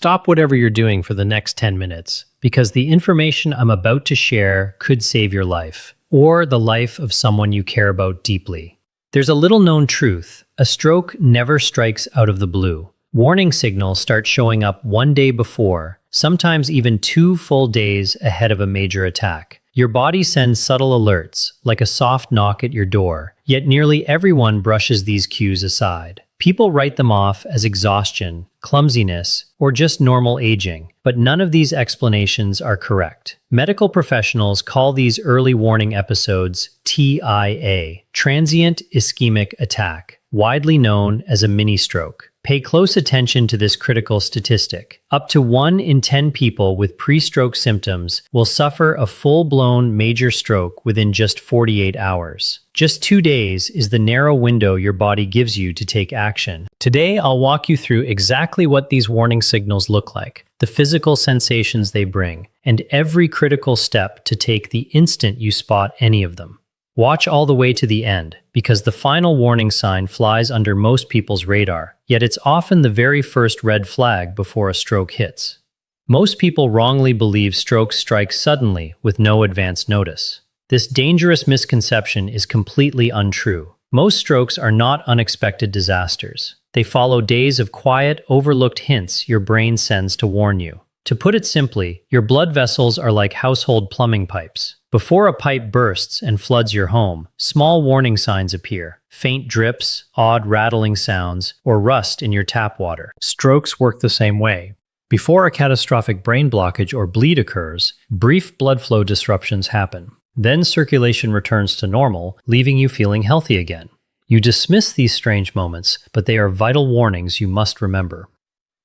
Stop whatever you're doing for the next 10 minutes, because the information I'm about to share could save your life, or the life of someone you care about deeply. There's a little-known truth. A stroke never strikes out of the blue. Warning signals start showing up one day before, sometimes even 2 full days ahead of a major attack. Your body sends subtle alerts, like a soft knock at your door, yet nearly everyone brushes these cues aside. People write them off as exhaustion, clumsiness, or just normal aging, but none of these explanations are correct. Medical professionals call these early warning episodes TIA, transient ischemic attack, widely known as a mini-stroke. Pay close attention to this critical statistic. Up to 1 in 10 people with pre-stroke symptoms will suffer a full-blown major stroke within just 48 hours. Just 2 days is the narrow window your body gives you to take action. Today, I'll walk you through exactly what these warning signals look like, the physical sensations they bring, and every critical step to take the instant you spot any of them. Watch all the way to the end, because the final warning sign flies under most people's radar, yet it's often the very first red flag before a stroke hits. Most people wrongly believe strokes strike suddenly with no advance notice. This dangerous misconception is completely untrue. Most strokes are not unexpected disasters. They follow days of quiet, overlooked hints your brain sends to warn you. To put it simply, your blood vessels are like household plumbing pipes. Before a pipe bursts and floods your home, small warning signs appear. Faint drips, odd rattling sounds, or rust in your tap water. Strokes work the same way. Before a catastrophic brain blockage or bleed occurs, brief blood flow disruptions happen. Then circulation returns to normal, leaving you feeling healthy again. You dismiss these strange moments, but they are vital warnings you must remember.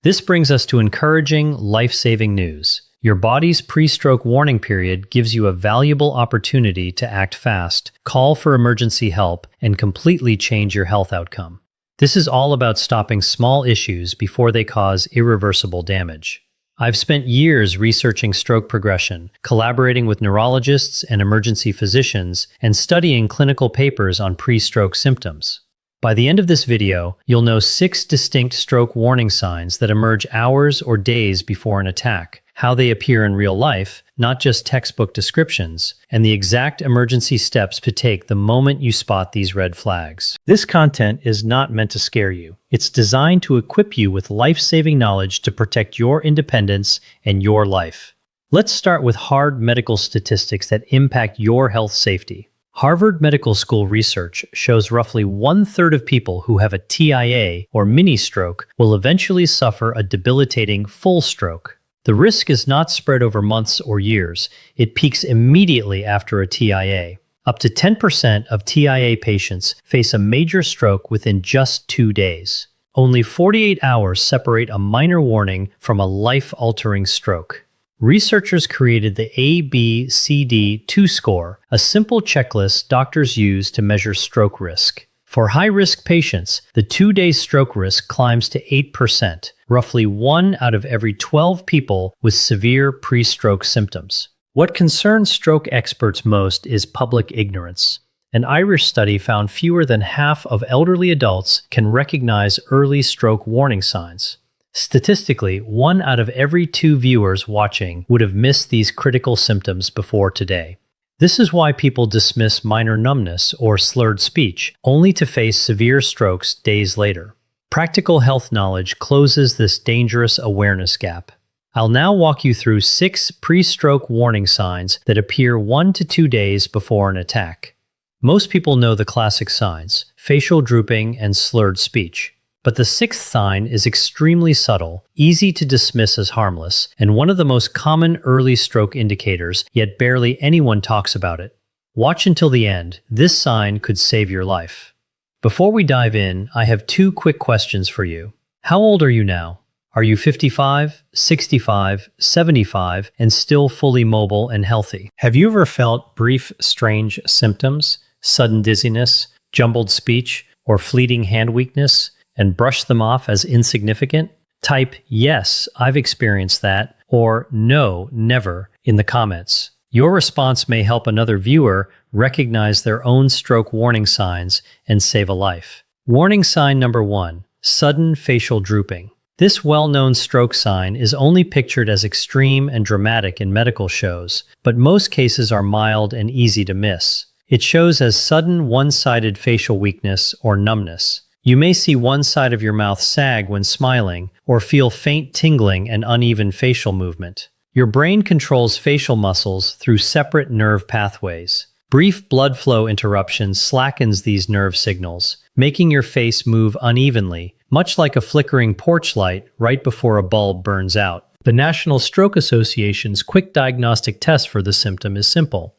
This brings us to encouraging, life-saving news. Your body's pre-stroke warning period gives you a valuable opportunity to act fast, call for emergency help, and completely change your health outcome. This is all about stopping small issues before they cause irreversible damage. I've spent years researching stroke progression, collaborating with neurologists and emergency physicians, and studying clinical papers on pre-stroke symptoms. By the end of this video, you'll know 6 distinct stroke warning signs that emerge hours or days before an attack, how they appear in real life, not just textbook descriptions, and the exact emergency steps to take the moment you spot these red flags. This content is not meant to scare you. It's designed to equip you with life-saving knowledge to protect your independence and your life. Let's start with hard medical statistics that impact your health safety. Harvard Medical School research shows roughly 1/3 of people who have a TIA or mini-stroke will eventually suffer a debilitating full stroke. The risk is not spread over months or years. It peaks immediately after a TIA. Up to 10% of TIA patients face a major stroke within just 2 days. Only 48 hours separate a minor warning from a life-altering stroke. Researchers created the ABCD2 score, a simple checklist doctors use to measure stroke risk. For high-risk patients, the 2-day stroke risk climbs to 8%, roughly 1 out of every 12 people with severe pre-stroke symptoms. What concerns stroke experts most is public ignorance. An Irish study found fewer than half of elderly adults can recognize early stroke warning signs. Statistically, 1 out of every 2 viewers watching would have missed these critical symptoms before today. This is why people dismiss minor numbness or slurred speech, only to face severe strokes days later. Practical health knowledge closes this dangerous awareness gap. I'll now walk you through 6 pre-stroke warning signs that appear 1 to 2 days before an attack. Most people know the classic signs: facial drooping and slurred speech. But the 6th sign is extremely subtle, easy to dismiss as harmless, and one of the most common early stroke indicators, yet barely anyone talks about it. Watch until the end. This sign could save your life. Before we dive in, I have 2 quick questions for you. How old are you now? Are you 55, 65, 75, and still fully mobile and healthy? Have you ever felt brief, strange symptoms, sudden dizziness, jumbled speech, or fleeting hand weakness, and brush them off as insignificant? Type "Yes, I've experienced that," or "No, never" in the comments. Your response may help another viewer recognize their own stroke warning signs and save a life. Warning sign number 1: sudden facial drooping. This well-known stroke sign is only pictured as extreme and dramatic in medical shows, but most cases are mild and easy to miss. It shows as sudden one-sided facial weakness or numbness. You may see one side of your mouth sag when smiling, or feel faint tingling and uneven facial movement. Your brain controls facial muscles through separate nerve pathways. Brief blood flow interruptions slackens these nerve signals, making your face move unevenly, much like a flickering porch light right before a bulb burns out. The National Stroke Association's quick diagnostic test for the symptom is simple.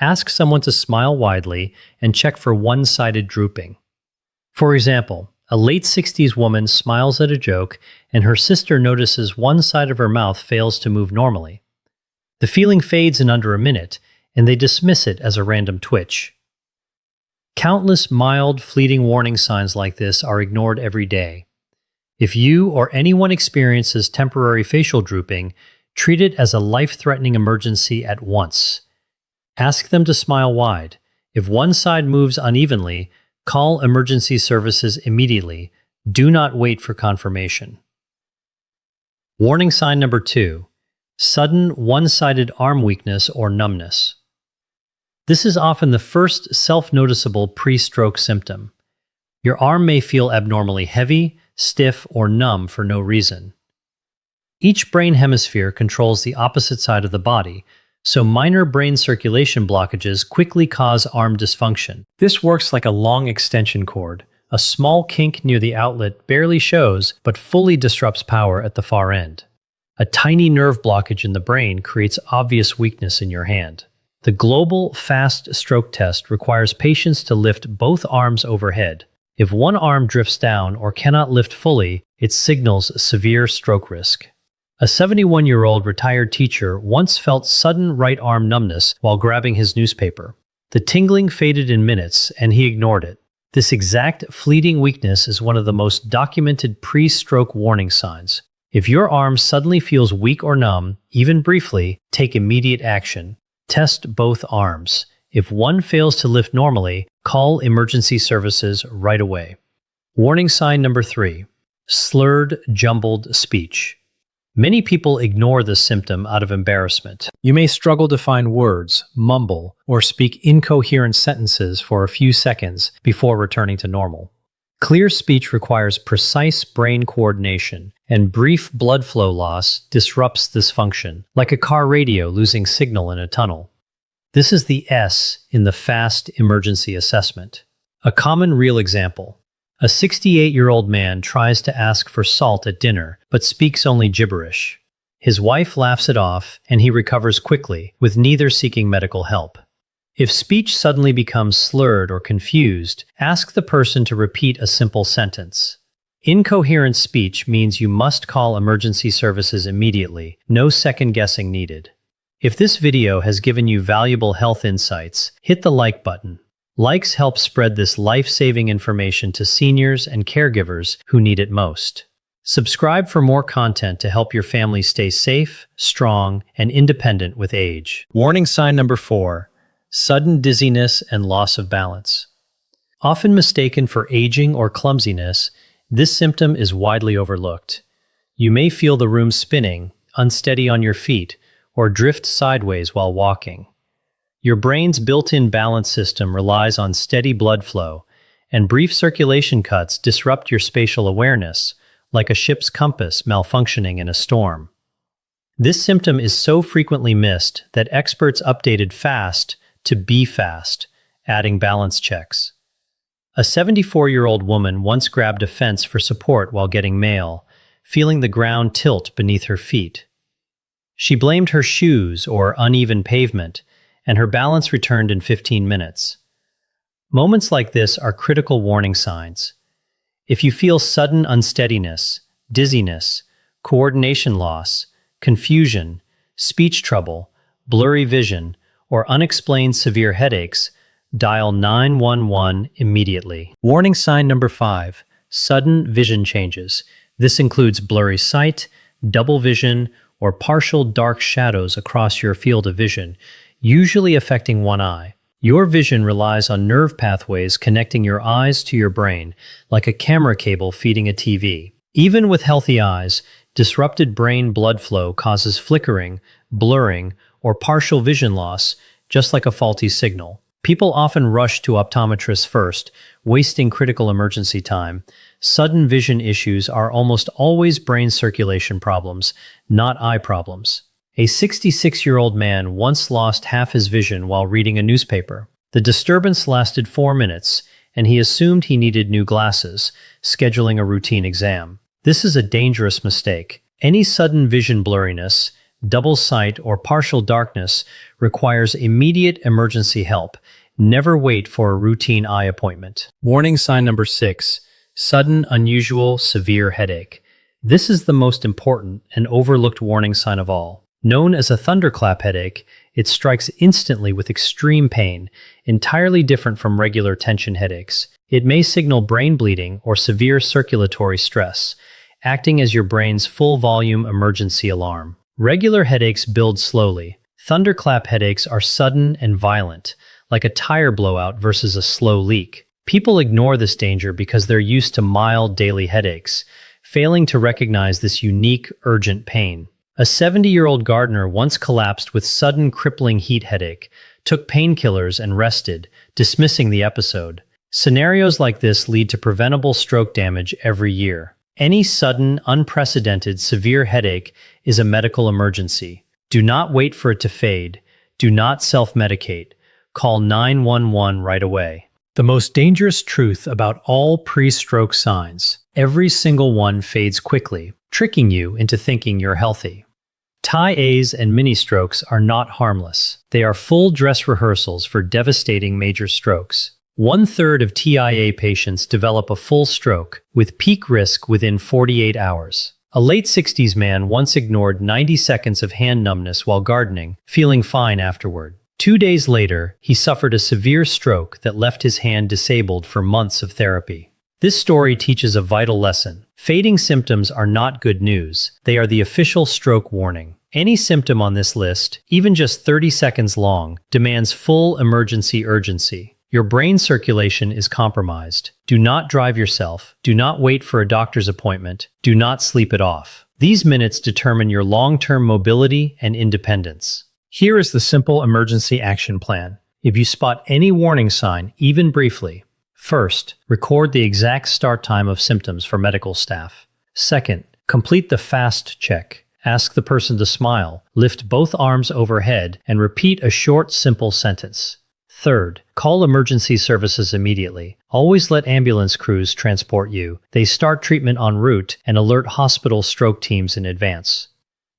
Ask someone to smile widely and check for one-sided drooping. For example, a late 60s woman smiles at a joke and her sister notices one side of her mouth fails to move normally. The feeling fades in under a minute, and they dismiss it as a random twitch. Countless mild, fleeting warning signs like this are ignored every day. If you or anyone experiences temporary facial drooping, treat it as a life-threatening emergency at once. Ask them to smile wide. If one side moves unevenly, call emergency services immediately. Do not wait for confirmation. Warning sign number 2. Sudden one-sided arm weakness or numbness. This is often the first self-noticeable pre-stroke symptom. Your arm may feel abnormally heavy, stiff, or numb for no reason. Each brain hemisphere controls the opposite side of the body, so minor brain circulation blockages quickly cause arm dysfunction. This works like a long extension cord. A small kink near the outlet barely shows, but fully disrupts power at the far end. A tiny nerve blockage in the brain creates obvious weakness in your hand. The global fast stroke test requires patients to lift both arms overhead. If one arm drifts down or cannot lift fully, it signals severe stroke risk. A 71-year-old retired teacher once felt sudden right arm numbness while grabbing his newspaper. The tingling faded in minutes, and he ignored it. This exact fleeting weakness is one of the most documented pre-stroke warning signs. If your arm suddenly feels weak or numb, even briefly, take immediate action. Test both arms. If one fails to lift normally, call emergency services right away. Warning sign number 3. Slurred, jumbled speech. Many people ignore this symptom out of embarrassment. You may struggle to find words, mumble, or speak incoherent sentences for a few seconds before returning to normal. Clear speech requires precise brain coordination, and brief blood flow loss disrupts this function, like a car radio losing signal in a tunnel. This is the S in the FAST emergency assessment. A common real example. A 68-year-old man tries to ask for salt at dinner, but speaks only gibberish. His wife laughs it off, and he recovers quickly, with neither seeking medical help. If speech suddenly becomes slurred or confused, ask the person to repeat a simple sentence. Incoherent speech means you must call emergency services immediately, no second guessing needed. If this video has given you valuable health insights, hit the like button. Likes help spread this life-saving information to seniors and caregivers who need it most. Subscribe for more content to help your family stay safe, strong, and independent with age. Warning sign number 4. Sudden dizziness and loss of balance. Often mistaken for aging or clumsiness, this symptom is widely overlooked. You may feel the room spinning, unsteady on your feet, or drift sideways while walking. Your brain's built-in balance system relies on steady blood flow, and brief circulation cuts disrupt your spatial awareness, like a ship's compass malfunctioning in a storm. This symptom is so frequently missed that experts updated FAST to be fast, adding balance checks. A 74-year-old woman once grabbed a fence for support while getting mail, feeling the ground tilt beneath her feet. She blamed her shoes or uneven pavement, and her balance returned in 15 minutes. Moments like this are critical warning signs. If you feel sudden unsteadiness, dizziness, coordination loss, confusion, speech trouble, blurry vision, or unexplained severe headaches, dial 911 immediately. Warning sign number 5. Sudden vision changes. This includes blurry sight, double vision, or partial dark shadows across your field of vision, usually affecting one eye. Your vision relies on nerve pathways connecting your eyes to your brain, like a camera cable feeding a TV. Even with healthy eyes, disrupted brain blood flow causes flickering, blurring, or partial vision loss, just like a faulty signal. People often rush to optometrists first, wasting critical emergency time. Sudden vision issues are almost always brain circulation problems, not eye problems. A 66-year-old man once lost half his vision while reading a newspaper. The disturbance lasted 4 minutes, and he assumed he needed new glasses, scheduling a routine exam. This is a dangerous mistake. Any sudden vision blurriness, double sight, or partial darkness requires immediate emergency help. Never wait for a routine eye appointment. Warning sign number 6. Sudden, unusual, severe headache. This is the most important and overlooked warning sign of all. Known as a thunderclap headache, it strikes instantly with extreme pain, entirely different from regular tension headaches. It may signal brain bleeding or severe circulatory stress, acting as your brain's full-volume emergency alarm. Regular headaches build slowly. Thunderclap headaches are sudden and violent, like a tire blowout versus a slow leak. People ignore this danger because they're used to mild daily headaches, failing to recognize this unique, urgent pain. A 70-year-old gardener once collapsed with sudden crippling heat headache, took painkillers and rested, dismissing the episode. Scenarios like this lead to preventable stroke damage every year. Any sudden, unprecedented, severe headache is a medical emergency. Do not wait for it to fade. Do not self-medicate. Call 911 right away. The most dangerous truth about all pre-stroke signs: every single one fades quickly, tricking you into thinking you're healthy. TIAs and mini-strokes are not harmless. They are full dress rehearsals for devastating major strokes. 1/3 of TIA patients develop a full stroke, with peak risk within 48 hours. A late 60s man once ignored 90 seconds of hand numbness while gardening, feeling fine afterward. 2 days later, he suffered a severe stroke that left his hand disabled for months of therapy. This story teaches a vital lesson. Fading symptoms are not good news. They are the official stroke warning. Any symptom on this list, even just 30 seconds long, demands full emergency urgency. Your brain circulation is compromised. Do not drive yourself. Do not wait for a doctor's appointment. Do not sleep it off. These minutes determine your long-term mobility and independence. Here is the simple emergency action plan. If you spot any warning sign, even briefly, first, record the exact start time of symptoms for medical staff. Second, complete the fast check. Ask the person to smile, lift both arms overhead, and repeat a short, simple sentence. Third, call emergency services immediately. Always let ambulance crews transport you. They start treatment en route and alert hospital stroke teams in advance.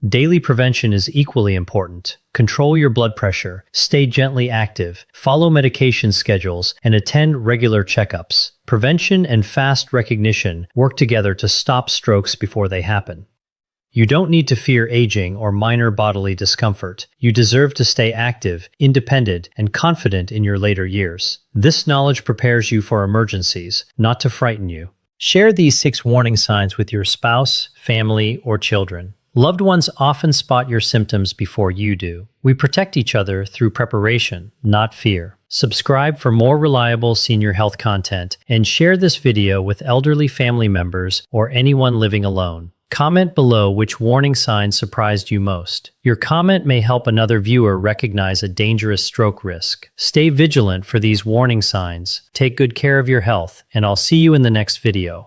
Daily prevention is equally important. Control your blood pressure, stay gently active, follow medication schedules, and attend regular checkups. Prevention and fast recognition work together to stop strokes before they happen. You don't need to fear aging or minor bodily discomfort. You deserve to stay active, independent, and confident in your later years. This knowledge prepares you for emergencies, not to frighten you. Share these 6 warning signs with your spouse, family, or children. Loved ones often spot your symptoms before you do. We protect each other through preparation, not fear. Subscribe for more reliable senior health content and share this video with elderly family members or anyone living alone. Comment below which warning sign surprised you most. Your comment may help another viewer recognize a dangerous stroke risk. Stay vigilant for these warning signs. Take good care of your health, and I'll see you in the next video.